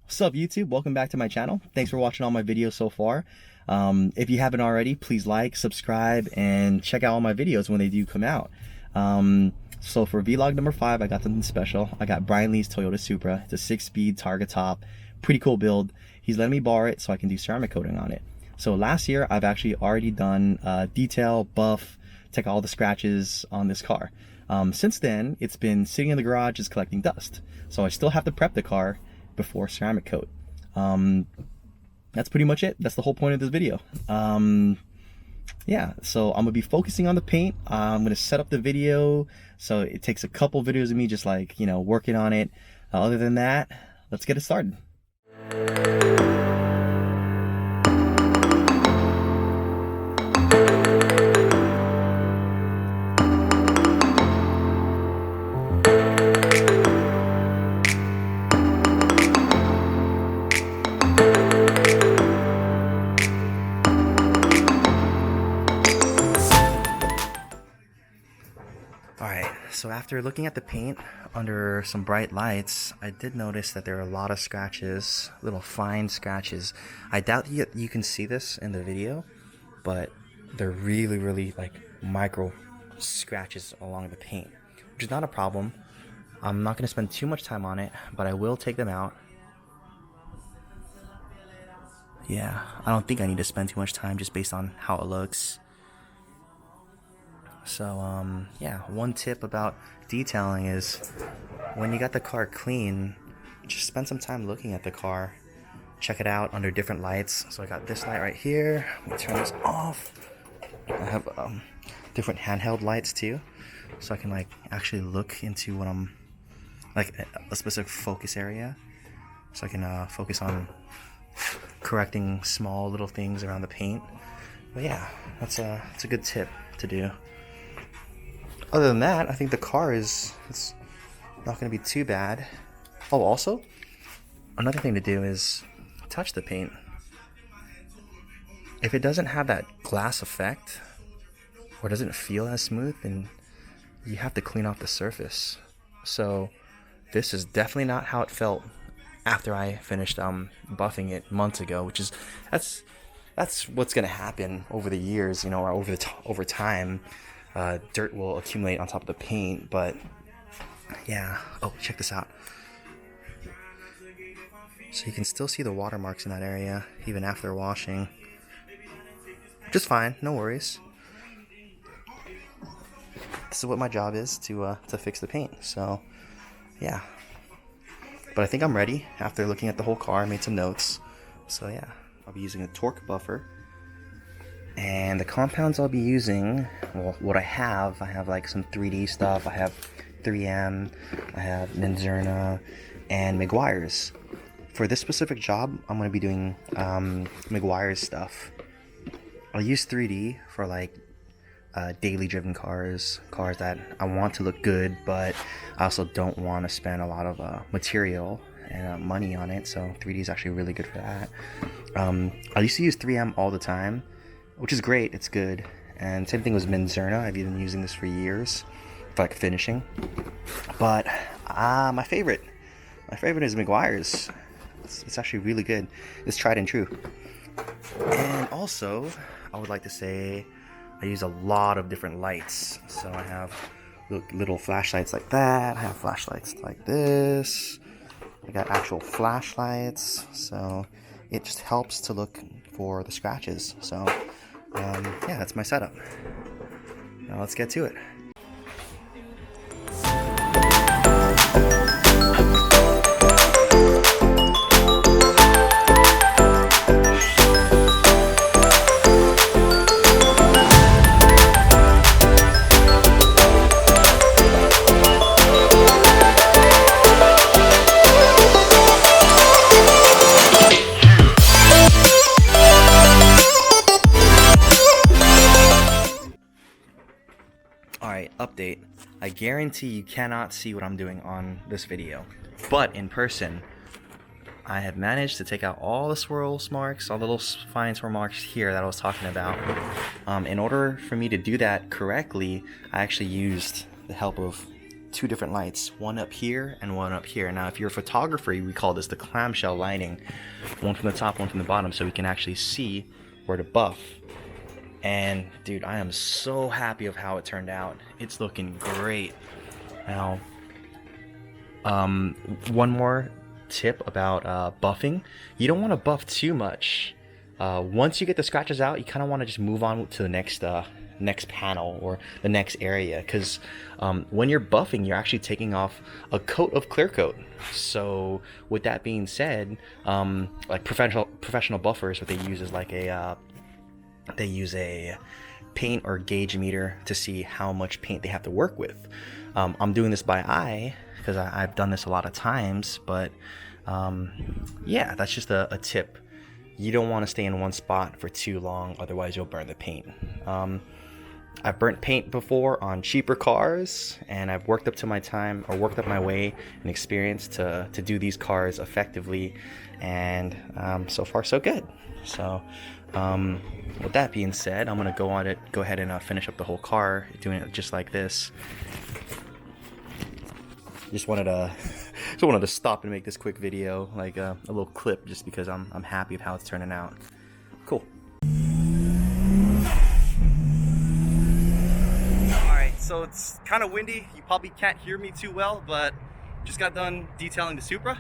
What's up, YouTube? Welcome back to my channel. Thanks for watching all my videos so far. If you haven't already, please like, subscribe, and check out all my videos when they do come out. So for vlog number 5, I got something special. I got Brian Lee's Toyota Supra. It's a 6-speed Targa top. Pretty cool build. He's letting me borrow it so I can do ceramic coating on it. So last year, I've actually already done detail, buff, take all the scratches on this car. Since then, it's been sitting in the garage just collecting dust. So I still have to prep the car before ceramic coat. That's pretty much it. That's the whole point of this video. Yeah, so I'm gonna be focusing on the paint. I'm gonna set up the video so it takes a couple videos of me just like, you know, working on it. Other than that, let's get it started. Alright, so after looking at the paint under some bright lights, I did notice that there are a lot of scratches, little fine scratches. I doubt you can see this in the video, but they're really like micro scratches along the paint, which is not a problem. I'm not going to spend too much time on it, but I will take them out. Yeah, I don't think I need to spend too much time just based on how it looks. So yeah, one tip about detailing is when you got the car clean, just spend some time looking at the car, check it out under different lights. So I got this light right here. Let me turn this off. I have different handheld lights too, so I can like actually look into what I'm like a specific focus area, so I can focus on correcting small little things around the paint. But yeah, it's a good tip to do. Other than that, I think the car it's not going to be too bad. Oh, also, another thing to do is touch the paint. If it doesn't have that glass effect, or doesn't feel as smooth, then you have to clean off the surface. So this is definitely not how it felt after I finished buffing it months ago, which is that's what's going to happen over the years, you know, or over time. Dirt will accumulate on top of the paint, but yeah. Oh, check this out. So you can still see the watermarks in that area even after washing. Just fine, no worries. This is what my job is, to fix the paint. So yeah, but I think I'm ready after looking at the whole car. I made some notes, so yeah, I'll be using a torque buffer. And the compounds I'll be using, well, what I have like some 3D stuff. I have 3M, I have Menzerna, and Meguiar's. For this specific job, I'm going to be doing Meguiar's stuff. I'll use 3D for like daily driven cars that I want to look good, but I also don't want to spend a lot of material and money on it, so 3D is actually really good for that. I used to use 3M all the time, which is great, it's good. And same thing with Menzerna. I've been using this for years for like finishing. But my favorite is Meguiar's. It's actually really good. It's tried and true. And also, I would like to say I use a lot of different lights. So I have little flashlights like that. I have flashlights like this. I got actual flashlights. So it just helps to look for the scratches. So yeah, that's my setup. Now let's get to it. Alright, update. I guarantee you cannot see what I'm doing on this video, but in person, I have managed to take out all the swirl marks, all the little fine swirl marks here that I was talking about. In order for me to do that correctly, I actually used the help of two different lights, one up here and one up here. Now if you're a photographer, we call this the clamshell lighting, one from the top, one from the bottom, so we can actually see where to buff. And dude, I am so happy of how it turned out. It's looking great. Now one more tip about buffing: you don't want to buff too much. Once you get the scratches out, you kind of want to just move on to the next panel or the next area, because when you're buffing, you're actually taking off a coat of clear coat. So with that being said, like professional buffers, what they use is like they use a paint or gauge meter to see how much paint they have to work with. I'm doing this by eye because I've done this a lot of times, but yeah, that's just a tip. You don't want to stay in one spot for too long, otherwise you'll burn the paint. I've burnt paint before on cheaper cars, and I've worked up to my time, or worked up my way and experience to do these cars effectively, and so far so good. So with that being said, I'm gonna go ahead and finish up the whole car, doing it just like this. Just wanted to stop and make this quick video, like a little clip, just because I'm happy with how it's turning out. Cool. Alright, so it's kind of windy. You probably can't hear me too well, but just got done detailing the Supra,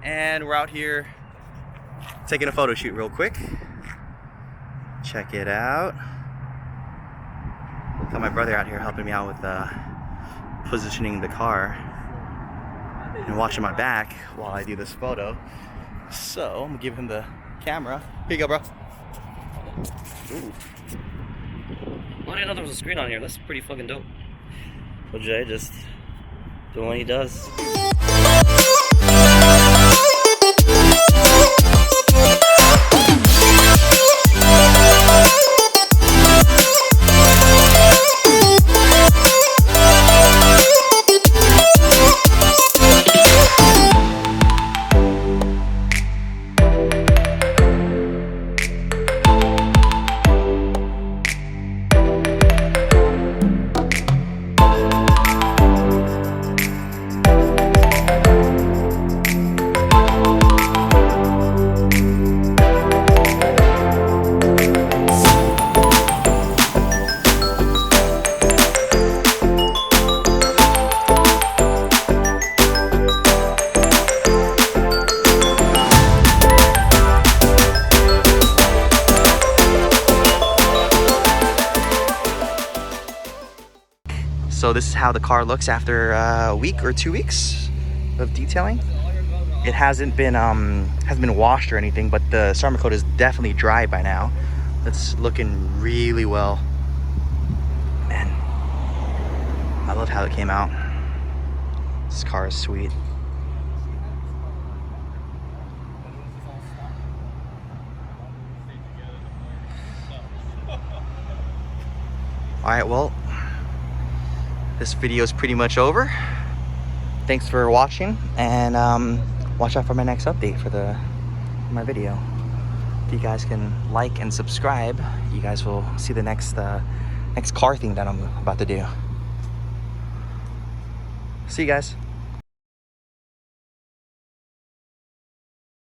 and we're out here taking a photo shoot real quick. Check it out. Got my brother out here helping me out with positioning the car and watching my back while I do this photo. So I'm gonna give him the camera. Here you go, bro. Ooh. Well, I didn't know there was a screen on here. That's pretty fucking dope. So Jay just doing what he does. So this is how the car looks after a week or 2 weeks of detailing. It hasn't been washed or anything, but the Supra coat is definitely dry by now. It's looking really well. Man, I love how it came out. This car is sweet. All right, well, this video is pretty much over. Thanks for watching, and watch out for my next update for my video. If you guys can like and subscribe, you guys will see the next car thing that I'm about to do. See you guys.